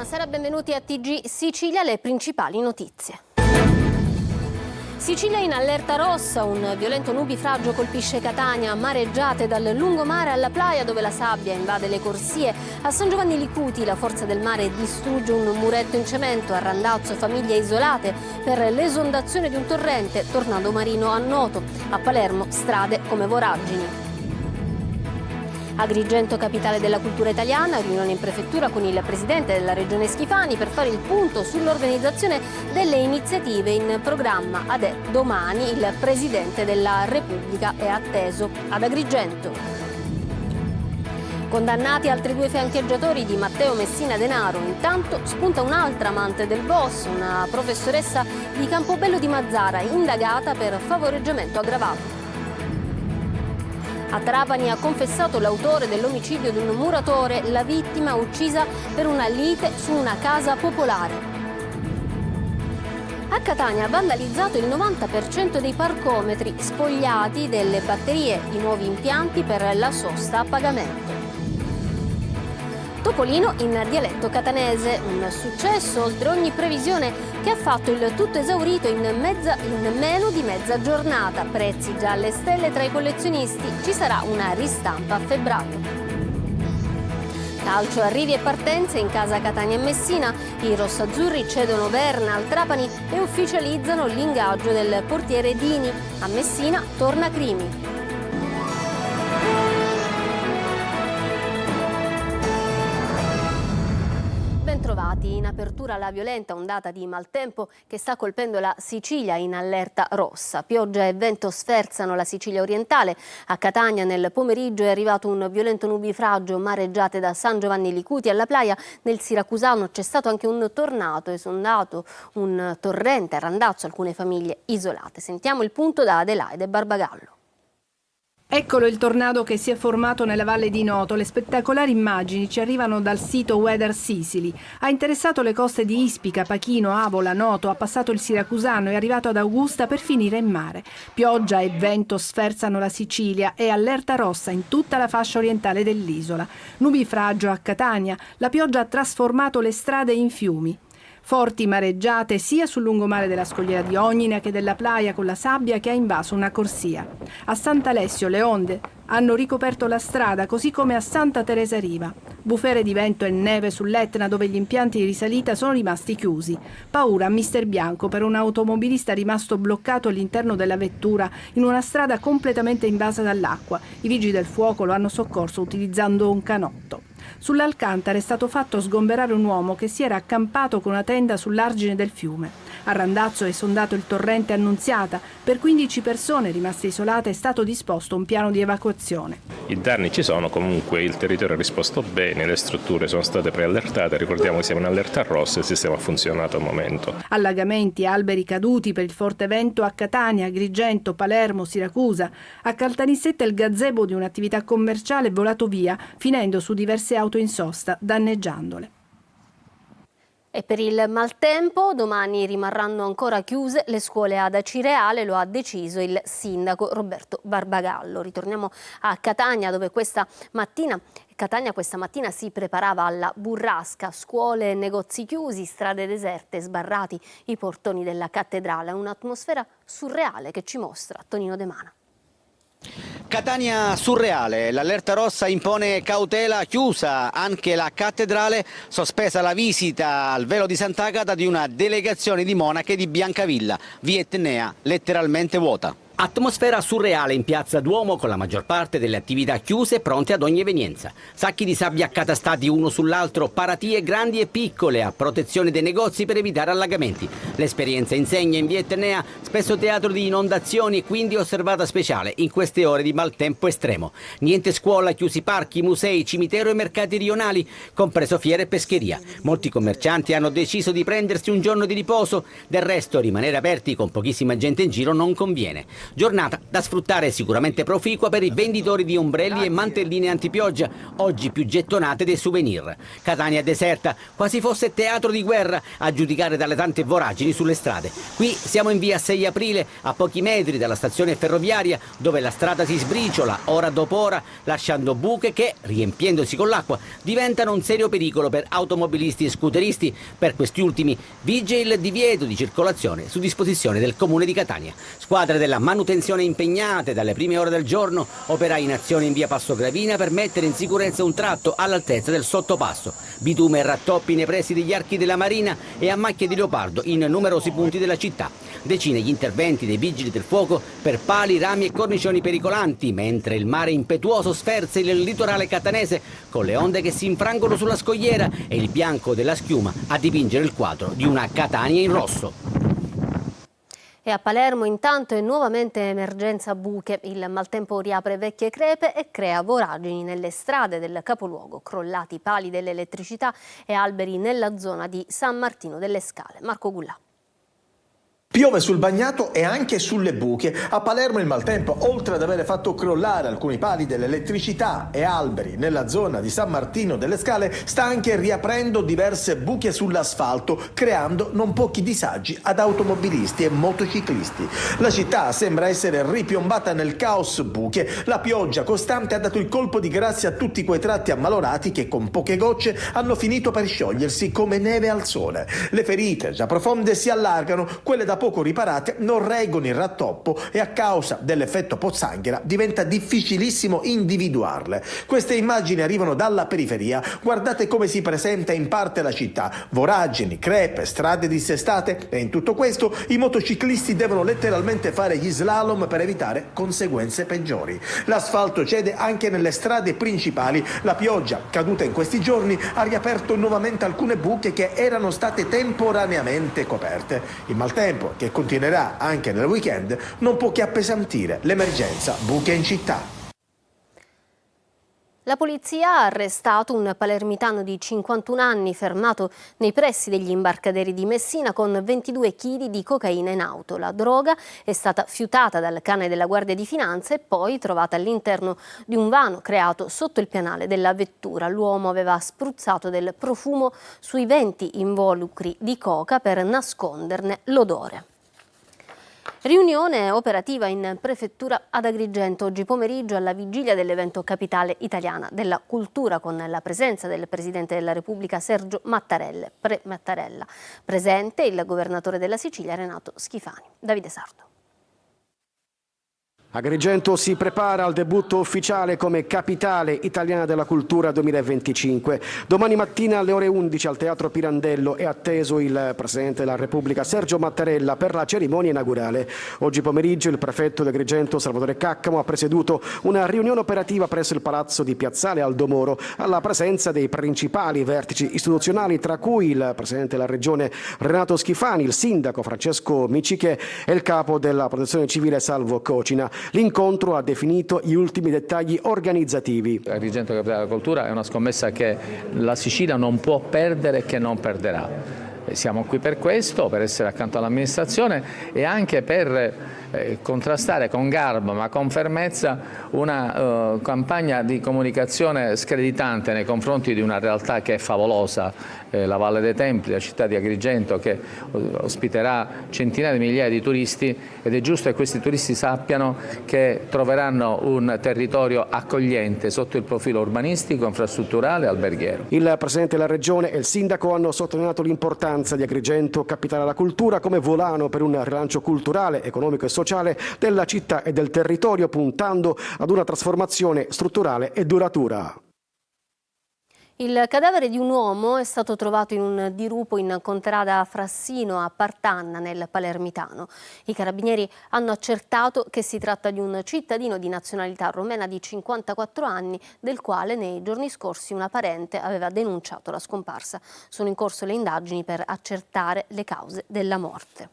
Buonasera, benvenuti a TG Sicilia, le principali notizie. Sicilia in allerta rossa, un violento nubifragio colpisce Catania, mareggiate dal lungomare alla Playa dove la sabbia invade le corsie. A San Giovanni Licuti la forza del mare distrugge un muretto in cemento, a Randazzo famiglie isolate per l'esondazione di un torrente, tornado marino a Noto. A Palermo strade come voragini. Agrigento, capitale della cultura italiana, riunione in prefettura con il presidente della regione Schifani per fare il punto sull'organizzazione delle iniziative in programma. Domani il presidente della Repubblica è atteso ad Agrigento. Condannati altri 2 fiancheggiatori di Matteo Messina Denaro. Intanto spunta un'altra amante del boss, una professoressa di Campobello di Mazzara, indagata per favoreggiamento aggravato. A Trapani ha confessato l'autore dell'omicidio di un muratore, la vittima uccisa per una lite su una casa popolare. A Catania ha vandalizzato il 90% dei parcometri, spogliati delle batterie, i nuovi impianti per la sosta a pagamento. Topolino in dialetto catanese, un successo oltre ogni previsione che ha fatto il tutto esaurito in meno di mezza giornata. Prezzi già alle stelle tra i collezionisti, ci sarà una ristampa a febbraio. Calcio, arrivi e partenze in casa Catania e Messina, i rossazzurri cedono Verna al Trapani e ufficializzano l'ingaggio del portiere Dini. A Messina torna Crimi. Bentrovati. In apertura la violenta ondata di maltempo che sta colpendo la Sicilia in allerta rossa. Pioggia e vento sferzano la Sicilia orientale. A Catania nel pomeriggio è arrivato un violento nubifragio, mareggiate da San Giovanni Licuti alla Playa. Nel siracusano c'è stato anche un tornado, esondato un torrente a Randazzo, alcune famiglie isolate. Sentiamo il punto da Adelaide Barbagallo. Eccolo il tornado che si è formato nella valle di Noto. Le spettacolari immagini ci arrivano dal sito Weather Sicily. Ha interessato le coste di Ispica, Pachino, Avola, Noto, ha passato il Siracusano e è arrivato ad Augusta per finire in mare. Pioggia e vento sferzano la Sicilia e allerta rossa in tutta la fascia orientale dell'isola. Nubifragio a Catania, la pioggia ha trasformato le strade in fiumi. Forti mareggiate sia sul lungomare della scogliera di Ognina che della Playa con la sabbia che ha invaso una corsia. A Sant'Alessio le onde hanno ricoperto la strada, così come a Santa Teresa Riva. Bufere di vento e neve sull'Etna dove gli impianti di risalita sono rimasti chiusi. Paura a Mister Bianco per un automobilista rimasto bloccato all'interno della vettura in una strada completamente invasa dall'acqua. I vigili del fuoco lo hanno soccorso utilizzando un canotto. Sull'Alcantara è stato fatto sgomberare un uomo che si era accampato con una tenda sull'argine del fiume. A Randazzo è esondato il torrente Annunziata. Per 15 persone rimaste isolate è stato disposto un piano di evacuazione. I danni ci sono, comunque il territorio ha risposto bene, le strutture sono state preallertate, ricordiamo che siamo in allerta rossa e il sistema ha funzionato al momento. Allagamenti, alberi caduti per il forte vento a Catania, Agrigento, Palermo, Siracusa. A Caltanissetta il gazebo di un'attività commerciale è volato via, finendo su diverse auto in sosta, danneggiandole. E per il maltempo domani rimarranno ancora chiuse le scuole ad Acireale, lo ha deciso il sindaco Roberto Barbagallo. Ritorniamo a Catania dove questa mattina si preparava alla burrasca, scuole e negozi chiusi, strade deserte, sbarrati i portoni della cattedrale, un'atmosfera surreale che ci mostra Tonino De Mana. Catania surreale, l'allerta rossa impone cautela, chiusa anche la cattedrale, sospesa la visita al velo di Sant'Agata di una delegazione di monache di Biancavilla, via Etnea letteralmente vuota. Atmosfera surreale in piazza Duomo con la maggior parte delle attività chiuse pronte ad ogni evenienza. Sacchi di sabbia accatastati uno sull'altro, paratie grandi e piccole a protezione dei negozi per evitare allagamenti. L'esperienza insegna in via Etnea, spesso teatro di inondazioni e quindi osservata speciale in queste ore di maltempo estremo. Niente scuola, chiusi parchi, musei, cimitero e mercati rionali, compreso fiere e pescheria. Molti commercianti hanno deciso di prendersi un giorno di riposo, del resto rimanere aperti con pochissima gente in giro non conviene. Giornata da sfruttare sicuramente proficua per i venditori di ombrelli e mantelline antipioggia, oggi più gettonate dei souvenir. Catania deserta, quasi fosse teatro di guerra, a giudicare dalle tante voragini sulle strade. Qui siamo in via 6 aprile, a pochi metri dalla stazione ferroviaria, dove la strada si sbriciola ora dopo ora, lasciando buche che, riempiendosi con l'acqua, diventano un serio pericolo per automobilisti e scooteristi. Per questi ultimi vige il divieto di circolazione su disposizione del Comune di Catania. Squadre della manutenzione impegnate dalle prime ore del giorno, operai in azione in via Passo Gravina per mettere in sicurezza un tratto all'altezza del sottopasso. Bitume e rattoppi nei pressi degli archi della Marina e a macchie di leopardo in numerosi punti della città. Decine gli interventi dei vigili del fuoco per pali, rami e cornicioni pericolanti, mentre il mare impetuoso sferza il litorale catanese con le onde che si infrangono sulla scogliera e il bianco della schiuma a dipingere il quadro di una Catania in rosso. E a Palermo intanto è nuovamente emergenza buche. Il maltempo riapre vecchie crepe e crea voragini nelle strade del capoluogo, crollati pali dell'elettricità e alberi nella zona di San Martino delle Scale. Marco Gullà. Piove sul bagnato e anche sulle buche. A Palermo il maltempo, oltre ad avere fatto crollare alcuni pali dell'elettricità e alberi nella zona di San Martino delle Scale, sta anche riaprendo diverse buche sull'asfalto, creando non pochi disagi ad automobilisti e motociclisti. La città sembra essere ripiombata nel caos buche. La pioggia costante ha dato il colpo di grazia a tutti quei tratti ammalorati che con poche gocce hanno finito per sciogliersi come neve al sole. Le ferite, già profonde, si allargano, quelle da poco riparate non reggono il rattoppo e a causa dell'effetto pozzanghera diventa difficilissimo individuarle. Queste immagini arrivano dalla periferia. Guardate come si presenta in parte la città: voragini, crepe, strade dissestate, e in tutto questo i motociclisti devono letteralmente fare gli slalom per evitare conseguenze peggiori. L'asfalto cede anche nelle strade principali. La pioggia caduta in questi giorni ha riaperto nuovamente alcune buche che erano state temporaneamente coperte. Il maltempo, che continuerà anche nel weekend, non può che appesantire l'emergenza buche in città. La polizia ha arrestato un palermitano di 51 anni fermato nei pressi degli imbarcaderi di Messina con 22 kg di cocaina in auto. La droga è stata fiutata dal cane della Guardia di Finanza e poi trovata all'interno di un vano creato sotto il pianale della vettura. L'uomo aveva spruzzato del profumo sui 20 involucri di coca per nasconderne l'odore. Riunione operativa in prefettura ad Agrigento oggi pomeriggio alla vigilia dell'evento Capitale Italiana della Cultura con la presenza del Presidente della Repubblica Sergio Mattarella. Presente il governatore della Sicilia Renato Schifani. Davide Sardo. Agrigento si prepara al debutto ufficiale come Capitale Italiana della Cultura 2025. Domani mattina alle ore 11 al Teatro Pirandello è atteso il Presidente della Repubblica Sergio Mattarella per la cerimonia inaugurale. Oggi pomeriggio il prefetto di Agrigento Salvatore Caccamo ha presieduto una riunione operativa presso il Palazzo di Piazzale Aldo Moro alla presenza dei principali vertici istituzionali, tra cui il Presidente della Regione Renato Schifani, il Sindaco Francesco Miciche e il Capo della Protezione Civile Salvo Cocina. L'incontro ha definito gli ultimi dettagli organizzativi. Agrigento Capitale della Cultura è una scommessa che la Sicilia non può perdere e che non perderà. Siamo qui per questo, per essere accanto all'amministrazione e anche per contrastare con garbo ma con fermezza una campagna di comunicazione screditante nei confronti di una realtà che è favolosa, la Valle dei Templi, la città di Agrigento che ospiterà centinaia di migliaia di turisti, ed è giusto che questi turisti sappiano che troveranno un territorio accogliente sotto il profilo urbanistico, infrastrutturale e alberghiero. Il Presidente della Regione e il Sindaco hanno sottolineato l'importanza di Agrigento Capitale della Cultura come volano per un rilancio culturale, economico e sociale della città e del territorio, puntando ad una trasformazione strutturale e duratura. Il cadavere di un uomo è stato trovato in un dirupo in contrada Frassino a Partanna nel Palermitano. I carabinieri hanno accertato che si tratta di un cittadino di nazionalità romena di 54 anni, del quale nei giorni scorsi una parente aveva denunciato la scomparsa. Sono in corso le indagini per accertare le cause della morte.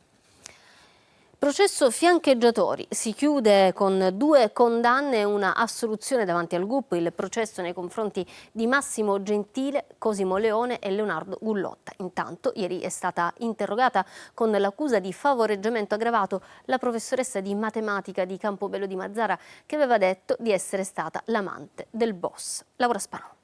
Processo fiancheggiatori, si chiude con 2 condanne e una assoluzione davanti al GUP, il processo nei confronti di Massimo Gentile, Cosimo Leone e Leonardo Gullotta. Intanto ieri è stata interrogata con l'accusa di favoreggiamento aggravato la professoressa di matematica di Campobello di Mazara, che aveva detto di essere stata l'amante del boss. Laura Spanò.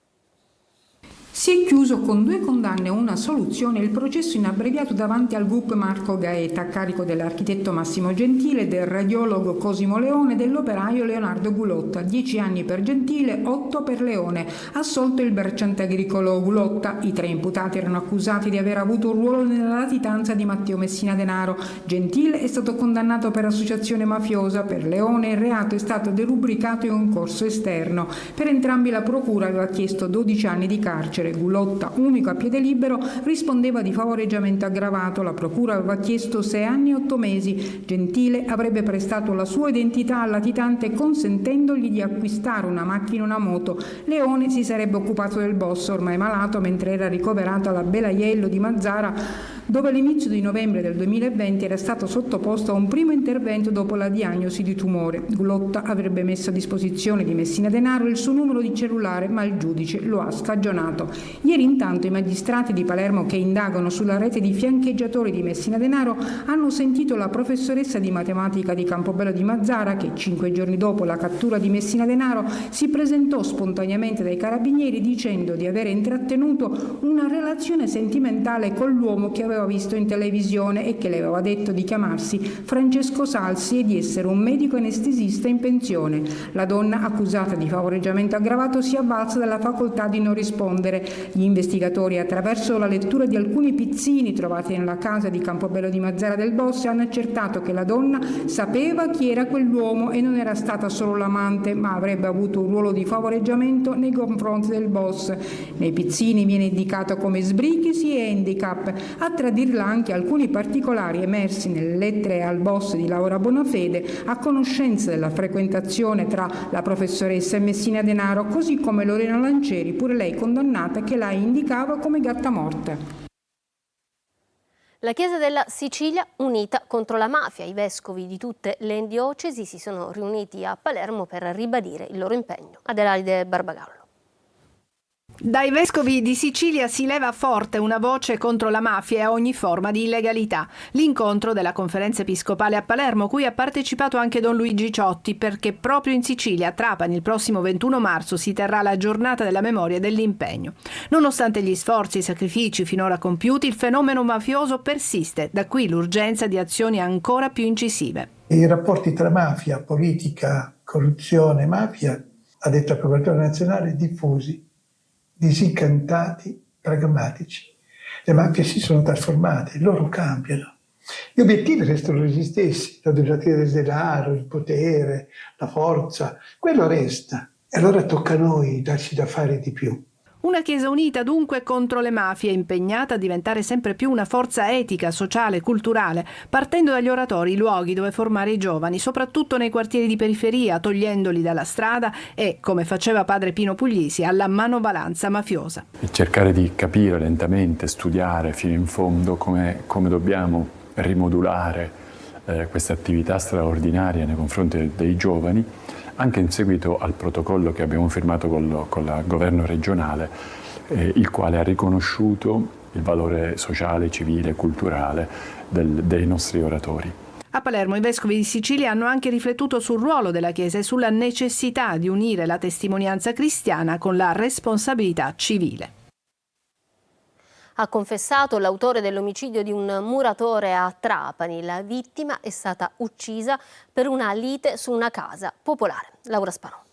Si è chiuso con 2 condanne e una assoluzione il processo in abbreviato davanti al GUP Marco Gaeta a carico dell'architetto Massimo Gentile, del radiologo Cosimo Leone e dell'operaio Leonardo Gullotta. 10 anni per Gentile, 8 per Leone. Assolto il bracciante agricolo Gullotta. I 3 imputati erano accusati di aver avuto un ruolo nella latitanza di Matteo Messina Denaro. Gentile è stato condannato per associazione mafiosa. Per Leone il reato è stato derubricato in un corso esterno. Per entrambi la procura aveva chiesto 12 anni di carcere. Gullotta, unico a piede libero, rispondeva di favoreggiamento aggravato. La procura aveva chiesto 6 anni e 8 mesi. Gentile avrebbe prestato la sua identità al latitante consentendogli di acquistare una macchina e una moto. Leone si sarebbe occupato del boss, ormai malato, mentre era ricoverato alla Belaiello di Mazara, dove all'inizio di novembre del 2020 era stato sottoposto a un primo intervento dopo la diagnosi di tumore. Gullotta avrebbe messo a disposizione di Messina Denaro il suo numero di cellulare, ma il giudice lo ha scagionato. Ieri intanto i magistrati di Palermo che indagano sulla rete di fiancheggiatori di Messina Denaro hanno sentito la professoressa di matematica di Campobello di Mazara che 5 giorni dopo la cattura di Messina Denaro si presentò spontaneamente dai carabinieri dicendo di aver intrattenuto una relazione sentimentale con l'uomo che aveva visto in televisione e che le aveva detto di chiamarsi Francesco Salsi e di essere un medico anestesista in pensione. La donna, accusata di favoreggiamento aggravato, si è avvalsa della facoltà di non rispondere. Gli investigatori, attraverso la lettura di alcuni pizzini trovati nella casa di Campobello di Mazara del boss, hanno accertato che la donna sapeva chi era quell'uomo e non era stata solo l'amante, ma avrebbe avuto un ruolo di favoreggiamento nei confronti del boss. Nei pizzini viene indicato come sbrichisi e handicap, a tradirla anche alcuni particolari emersi nelle lettere al boss di Laura Bonafede, a conoscenza della frequentazione tra la professoressa e Messina Denaro, così come Lorena Lancieri, pure lei condannata, che la indicava come gatta morta. La Chiesa della Sicilia unita contro la mafia. I vescovi di tutte le diocesi si sono riuniti a Palermo per ribadire il loro impegno. Adelaide Barbagallo. Dai vescovi di Sicilia si leva forte una voce contro la mafia e ogni forma di illegalità. L'incontro della Conferenza Episcopale a Palermo, cui ha partecipato anche Don Luigi Ciotti, perché proprio in Sicilia, a Trapani, il prossimo 21 marzo si terrà la giornata della memoria e dell'impegno. Nonostante gli sforzi e i sacrifici finora compiuti, il fenomeno mafioso persiste, da qui l'urgenza di azioni ancora più incisive. I rapporti tra mafia, politica, corruzione e mafia, ha detto il Procuratore Nazionale, diffusi, disincantati, pragmatici. Le mafie si sono trasformate, loro cambiano. Gli obiettivi restano gli stessi, la dosatura del denaro, il potere, la forza, quello resta. E allora tocca a noi darci da fare di più. Una Chiesa unita dunque contro le mafie, impegnata a diventare sempre più una forza etica, sociale, culturale, partendo dagli oratori, i luoghi dove formare i giovani, soprattutto nei quartieri di periferia, togliendoli dalla strada e, come faceva padre Pino Puglisi, alla manovalanza mafiosa. E cercare di capire lentamente, studiare fino in fondo come dobbiamo rimodulare questa attività straordinaria nei confronti dei giovani, anche in seguito al protocollo che abbiamo firmato con il governo regionale, il quale ha riconosciuto il valore sociale, civile e culturale dei nostri oratori. A Palermo i vescovi di Sicilia hanno anche riflettuto sul ruolo della Chiesa e sulla necessità di unire la testimonianza cristiana con la responsabilità civile. Ha confessato l'autore dell'omicidio di un muratore a Trapani. La vittima è stata uccisa per una lite su una casa popolare. Laura Spanò.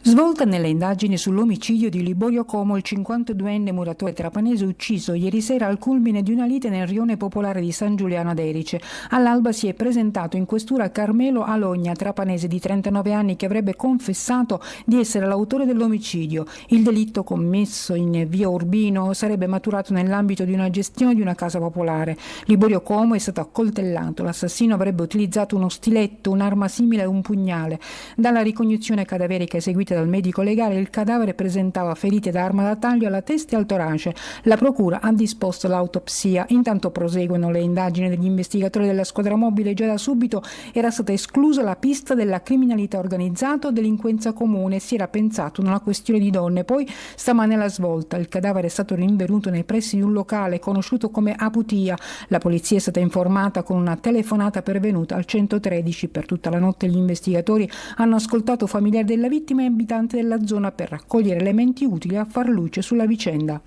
Svolta nelle indagini sull'omicidio di Liborio Como, il 52enne muratore trapanese ucciso ieri sera al culmine di una lite nel rione popolare di San Giuliano ad Erice. All'alba si è presentato in questura Carmelo Alogna, trapanese di 39 anni, che avrebbe confessato di essere l'autore dell'omicidio. Il delitto, commesso in via Urbino, sarebbe maturato nell'ambito di una gestione di una casa popolare. Liborio Como è stato accoltellato. L'assassino avrebbe utilizzato uno stiletto, un'arma simile a un pugnale. Dalla ricognizione cadaverica eseguita esaminate dal medico legale, il cadavere presentava ferite da arma da taglio alla testa e al torace. La procura ha disposto l'autopsia. Intanto proseguono le indagini degli investigatori della squadra mobile. Già da subito era stata esclusa la pista della criminalità organizzata o delinquenza comune. Si era pensato a una questione di donne. Poi stamane la svolta. Il cadavere è stato rinvenuto nei pressi di un locale conosciuto come Aputia. La polizia è stata informata con una telefonata pervenuta al 113. Per tutta la notte gli investigatori hanno ascoltato familiari della vittima e abitanti della zona per raccogliere elementi utili a far luce sulla vicenda.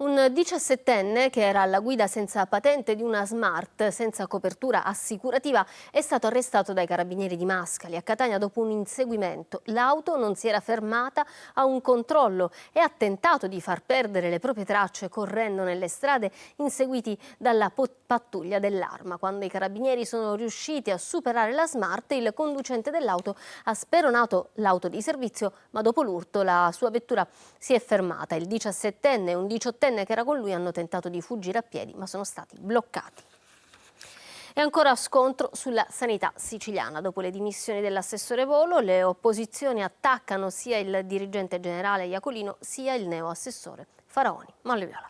Un 17enne che era alla guida senza patente di una Smart senza copertura assicurativa è stato arrestato dai carabinieri di Mascali. A Catania, dopo un inseguimento, l'auto non si era fermata a un controllo e ha tentato di far perdere le proprie tracce correndo nelle strade inseguiti dalla pattuglia dell'Arma. Quando i carabinieri sono riusciti a superare la Smart, il conducente dell'auto ha speronato l'auto di servizio, ma dopo l'urto la sua vettura si è fermata. Il 17enne e un 18enne che era con lui hanno tentato di fuggire a piedi, ma sono stati bloccati. E ancora scontro sulla sanità siciliana. Dopo le dimissioni dell'assessore Volo, le opposizioni attaccano sia il dirigente generale Iacolino sia il neoassessore Faraoni. Molleviola.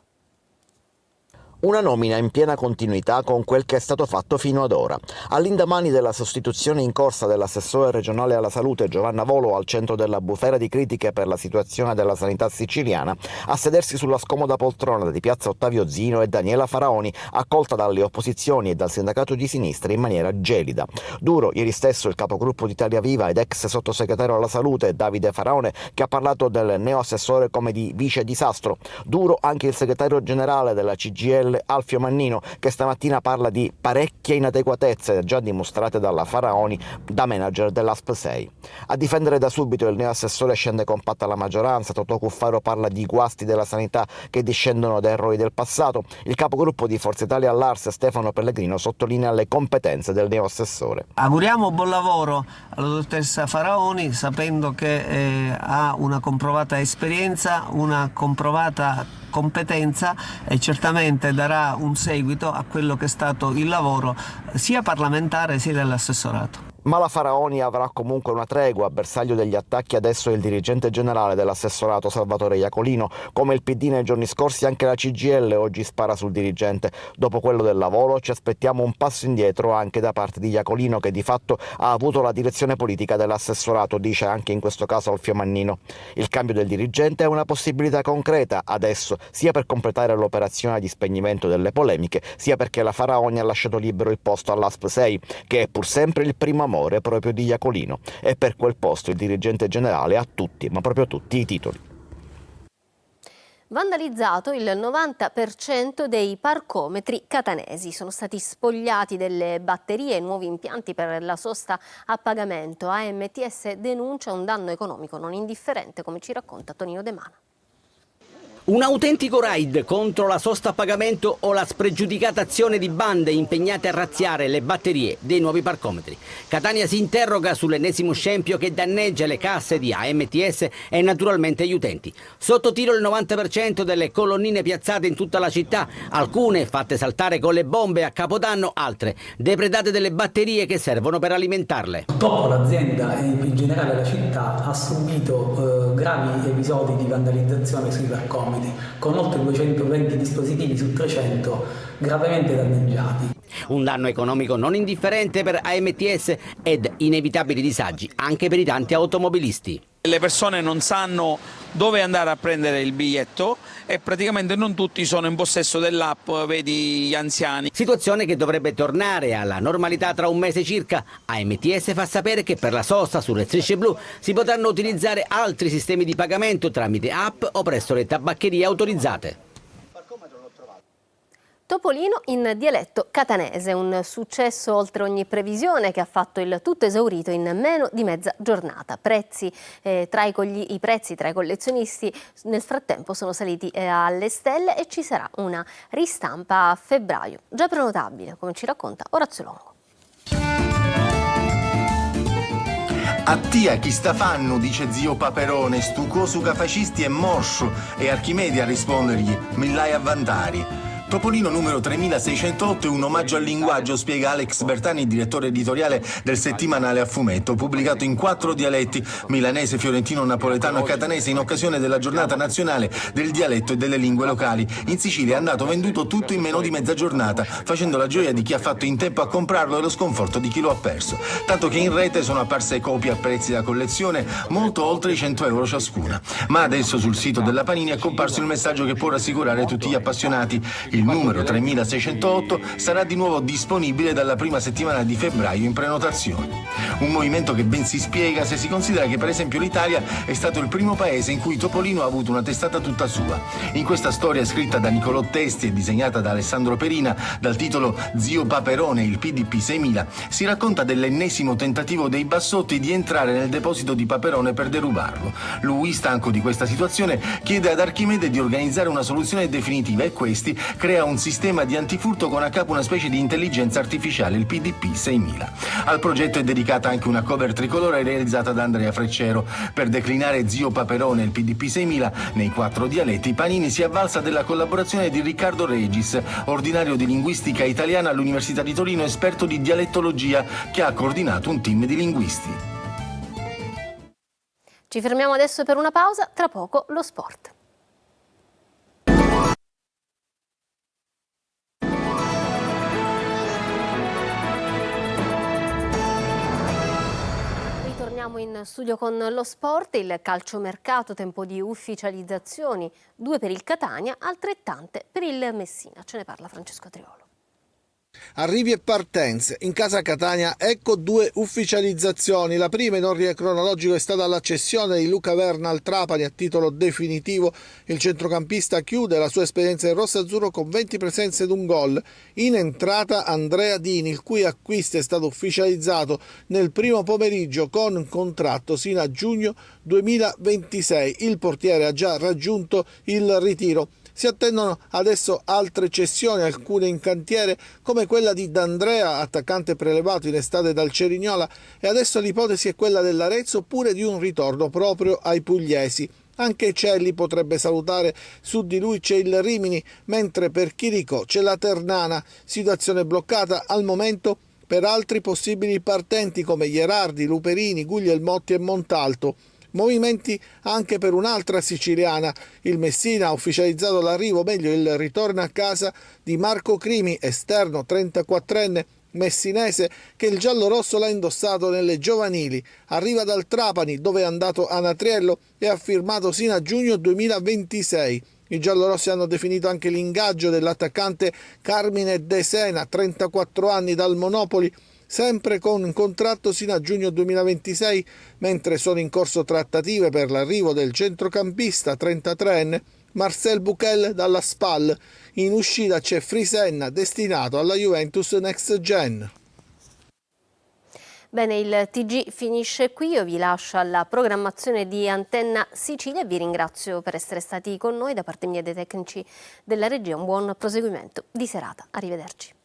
Una nomina in piena continuità con quel che è stato fatto fino ad ora. All'indomani della sostituzione in corsa dell'assessore regionale alla salute Giovanna Volo al centro della bufera di critiche per la situazione della sanità siciliana, a sedersi sulla scomoda poltrona di piazza Ottavio Zino è Daniela Faraoni, accolta dalle opposizioni e dal sindacato di sinistra in maniera gelida. Duro ieri stesso il capogruppo di Italia Viva ed ex sottosegretario alla salute Davide Faraone, che ha parlato del neoassessore come di vice disastro. Duro anche il segretario generale della CGIL Alfio Mannino, che stamattina parla di parecchie inadeguatezze già dimostrate dalla Faraoni da manager dell'ASP 6. A difendere da subito il neoassessore scende compatta la maggioranza. Totò Cuffaro parla di guasti della sanità che discendono da errori del passato. Il capogruppo di Forza Italia all'Ars Stefano Pellegrino sottolinea le competenze del neoassessore. Auguriamo buon lavoro alla dottoressa Faraoni, sapendo che ha una comprovata esperienza, una comprovata competenza e certamente darà un seguito a quello che è stato il lavoro sia parlamentare sia dell'assessorato. Ma la Faraoni avrà comunque una tregua. Bersaglio degli attacchi adesso è il dirigente generale dell'assessorato Salvatore Iacolino. Come il PD nei giorni scorsi, anche la CGIL oggi spara sul dirigente. Dopo quello del lavoro ci aspettiamo un passo indietro anche da parte di Iacolino, che di fatto ha avuto la direzione politica dell'assessorato, dice anche in questo caso Alfio Mannino. Il cambio del dirigente è una possibilità concreta adesso, sia per completare l'operazione di spegnimento delle polemiche, sia perché la Faraoni ha lasciato libero il posto all'ASP 6, che è pur sempre il primo amore proprio di Iacolino, e per quel posto il dirigente generale ha tutti, ma proprio tutti i titoli. Vandalizzato il 90% dei parcometri catanesi. Sono stati spogliati delle batterie e nuovi impianti per la sosta a pagamento. AMTS denuncia un danno economico non indifferente, come ci racconta Tonino De Mana. Un autentico raid contro la sosta a pagamento o la spregiudicata azione di bande impegnate a razziare le batterie dei nuovi parcometri. Catania si interroga sull'ennesimo scempio che danneggia le casse di AMTS e naturalmente gli utenti. Sotto tiro il 90% delle colonnine piazzate in tutta la città, alcune fatte saltare con le bombe a Capodanno, altre depredate delle batterie che servono per alimentarle. Purtroppo l'azienda e in generale la città ha subito gravi episodi di vandalizzazione sui parcometri, con oltre 220 dispositivi su 300 gravemente danneggiati. Un danno economico non indifferente per AMTS ed inevitabili disagi anche per i tanti automobilisti. Le persone non sanno dove andare a prendere il biglietto e praticamente non tutti sono in possesso dell'app, vedi gli anziani. Situazione che dovrebbe tornare alla normalità tra un mese circa. AMTS fa sapere che per la sosta sulle strisce blu si potranno utilizzare altri sistemi di pagamento tramite app o presso le tabaccherie autorizzate. Topolino in dialetto catanese, un successo oltre ogni previsione che ha fatto il tutto esaurito in meno di mezza giornata. I prezzi tra i collezionisti nel frattempo sono saliti alle stelle e ci sarà una ristampa a febbraio, già prenotabile, come ci racconta Orazio Longo. Attia chi sta fanno, dice zio Paperone, stucoso che facisti e morscio, e Archimede a rispondergli, mi l'hai a vantari. Topolino numero 3608 è un omaggio al linguaggio, spiega Alex Bertani, direttore editoriale del settimanale a fumetto, pubblicato in 4 dialetti, milanese, fiorentino, napoletano e catanese, in occasione della giornata nazionale del dialetto e delle lingue locali. In Sicilia è andato venduto tutto in meno di mezza giornata, facendo la gioia di chi ha fatto in tempo a comprarlo e lo sconforto di chi lo ha perso. Tanto che in rete sono apparse copie a prezzi da collezione molto oltre i 100 euro ciascuna. Ma adesso sul sito della Panini è comparso il messaggio che può rassicurare tutti gli appassionati. Il numero 3608 sarà di nuovo disponibile dalla prima settimana di febbraio in prenotazione. Un movimento che ben si spiega se si considera che per esempio l'Italia è stato il primo paese in cui Topolino ha avuto una testata tutta sua. In questa storia scritta da Nicolò Testi e disegnata da Alessandro Perina dal titolo Zio Paperone, il PDP 6000, si racconta dell'ennesimo tentativo dei Bassotti di entrare nel deposito di Paperone per derubarlo. Lui, stanco di questa situazione, chiede ad Archimede di organizzare una soluzione definitiva e questi crea un sistema di antifurto con a capo una specie di intelligenza artificiale, il PDP 6000. Al progetto è dedicata anche una cover tricolore realizzata da Andrea Freccero. Per declinare Zio Paperone, il PDP 6000, nei 4 dialetti, Panini si avvalsa della collaborazione di Riccardo Regis, ordinario di linguistica italiana all'Università di Torino, esperto di dialettologia, che ha coordinato un team di linguisti. Ci fermiamo adesso per una pausa, tra poco lo sport. Torniamo in studio con lo sport, il calciomercato, tempo di ufficializzazioni, 2 per il Catania, altrettante per il Messina. Ce ne parla Francesco Triolo. Arrivi e partenze. In casa Catania ecco 2 ufficializzazioni. La prima in ordine cronologico è stata la cessione di Luca Verna al Trapani a titolo definitivo. Il centrocampista chiude la sua esperienza in rosso-azzurro con 20 presenze ed un gol. In entrata Andrea Dini, il cui acquisto è stato ufficializzato nel primo pomeriggio con contratto sino a giugno 2026. Il portiere ha già raggiunto il ritiro. Si attendono adesso altre cessioni, alcune in cantiere, come quella di D'Andrea, attaccante prelevato in estate dal Cerignola, e adesso l'ipotesi è quella dell'Arezzo oppure di un ritorno proprio ai pugliesi. Anche Celli potrebbe salutare, su di lui c'è il Rimini, mentre per Chirico c'è la Ternana, situazione bloccata al momento per altri possibili partenti come Gherardi, Luperini, Guglielmotti e Montalto. Movimenti anche per un'altra siciliana. Il Messina ha ufficializzato l'arrivo, meglio il ritorno a casa di Marco Crimi, esterno 34enne messinese che il giallorosso l'ha indossato nelle giovanili. Arriva dal Trapani, dove è andato Anatriello, e ha firmato sino a giugno 2026. I giallorossi hanno definito anche l'ingaggio dell'attaccante Carmine De Sena, 34 anni, dal Monopoli, sempre con contratto sino a giugno 2026, mentre sono in corso trattative per l'arrivo del centrocampista 33enne Marcel Buchel dalla SPAL. In uscita c'è Frisenna, destinato alla Juventus Next Gen. Bene, il TG finisce qui, io vi lascio alla programmazione di Antenna Sicilia e vi ringrazio per essere stati con noi. Da parte mia e dei tecnici della regia un buon proseguimento di serata. Arrivederci.